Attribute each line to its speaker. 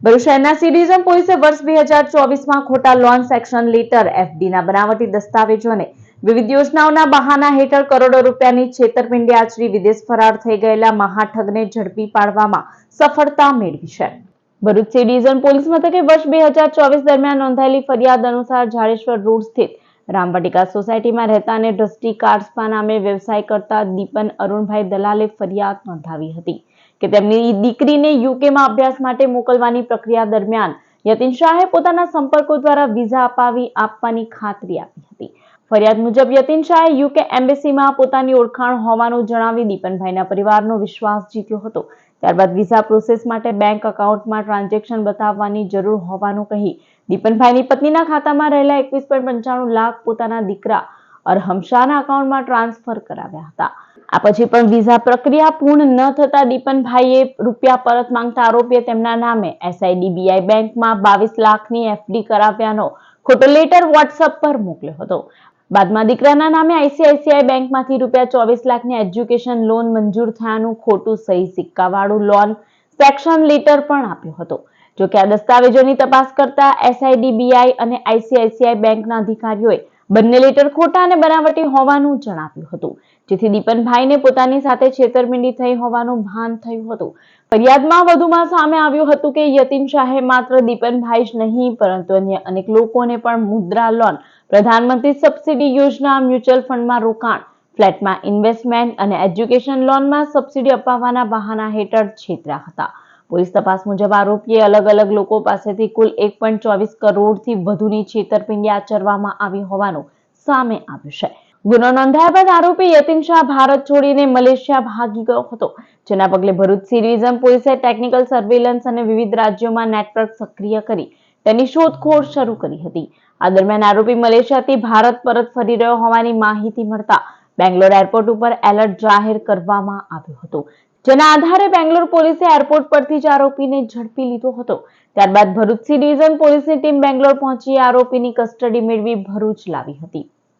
Speaker 1: ભરૂચ શહેરના C division પોલીસે વર્ષ 2024માં ખોટા લોન સેક્શન લેટર એફડીના બનાવટી દસ્તાવેજો અને વિવિધ યોજનાઓના બહાના હેઠળ કરોડો રૂપિયાની છેતરપિંડી આચરી વિદેશ ફરાર થઈ ગયેલા મહાઠગને ઝડપી પાડવામાં સફળતા મેળવી છે. ભરૂચ સી ડિવિઝન પોલીસ મથકે વર્ષ 2024 દરમિયાન નોંધાયેલી ફરિયાદ અનુસાર જાડેશ્વર રોડ સ્થિત રામવાટિકા સોસાયટીમાં રહેતા અને દ્રષ્ટિ કાર્ડ્સપા નામે વ્યવસાય કરતા દીપન અરુણભાઈ દલાલે ફરિયાદ નોંધાવી હતી કે તેમની દીકરીને યુકેમાં અભ્યાસ માટે મોકલવાની પ્રક્રિયા દરમિયાન યતીન શાહે પોતાના સંપર્કો દ્વારા વિઝા આપવાની ખાતરી આપી હતી. ફરિયાદ મુજબ યતીન શાહે યુકે એમ્બેસીમાં પોતાની ઓળખાણ હોવાનું જણાવી દીપનભાઈના પરિવારનો વિશ્વાસ જીત્યો હતો. ત્યારબાદ વિઝા પ્રોસેસ માટે બેંક એકાઉન્ટમાં ટ્રાન્ઝેક્શન બતાવવાની જરૂર હોવાનું કહી દીપનભાઈની પત્નીના ખાતામાં રહેલા 21.95 લાખ પોતાના દીકરા અરહમ શાહના એકાઉન્ટમાં ટ્રાન્સફર કરાવ્યા હતા. આ પછી પણ વિઝા પ્રક્રિયા પૂર્ણ ન થતા દીપનભાઈએ રૂપિયા પરત માંગતા આરોપીએ તેમના નામે SIDBI બેંકમાં 22 લાખની એફડી કરાવ્યાનો ખોટો લેટર વોટ્સએપ પર મોકલ્યો હતો. બાદમાં દીકરાના નામે ICICI બેંકમાંથી રૂપિયા 24 લાખની એજ્યુકેશન લોન મંજૂર થયાનું ખોટું સહી સિક્કાવાળું લોન સેક્શન લેટર પણ આપ્યો હતો. જોકે આ દસ્તાવેજોની તપાસ કરતા SIDBI અને ICICI બેંકના અધિકારીઓએ બંને લેટર ખોટા અને બનાવટી હોવાનું જણાવ્યું હતું, જેથી દીપનભાઈને પોતાની સાથે છેતરપિંડી થઈ હોવાનું ભાન થયું હતું. ફરિયાદમાં વધુમાં સામે આવ્યું હતું કે યતીન શાહે માત્ર દીપનભાઈ જ નહીં પરંતુ અન્ય અનેક લોકોને પણ મુદ્રા લોન, પ્રધાનમંત્રી સબસિડી યોજના, મ્યુચ્યુઅલ ફંડમાં રોકાણ, ફ્લેટમાં ઇન્વેસ્ટમેન્ટ અને એજ્યુકેશન લોનમાં સબસિડી અપાવવાના બહાના હેઠળ છેતર્યા હતા. પોલીસ તપાસ મુજબ આરોપીએ અલગ અલગ લોકો પાસેથી કુલ 1.24 કરોડથી વધુની છેતરપિંડી આચરવામાં આવી હોવાનું સામે આવ્યું છે. ગુનો નોંધાયા બાદ આરોપી યતીન શાહ ભારત છોડીને મલેશિયા ભાગી ગયો હતો, જેના પગલે ભરૂચ સી ડિવિઝન પોલીસે ટેકનિકલ સર્વેલન્સ અને વિવિધ રાજ્યોમાં નેટવર્ક સક્રિય કરી તેની શોધખોળ શરૂ કરી હતી. આ દરમિયાન આરોપી મલેશિયાથી ભારત પરત ફરી રહ્યો હોવાની માહિતી મળતા બેંગ્લોર એરપોર્ટ ઉપર એલર્ટ જાહેર કરવામાં આવ્યું હતું, જેના આધારે બેંગ્લોર પોલીસે એરપોર્ટ પરથી જ આરોપીને ઝડપી લીધો હતો. ત્યારબાદ ભરૂચ સી ડિવિઝન પોલીસની ટીમ બેંગ્લોર પહોંચી આરોપીની કસ્ટડી મેળવી ભરૂચ લાવી હતી.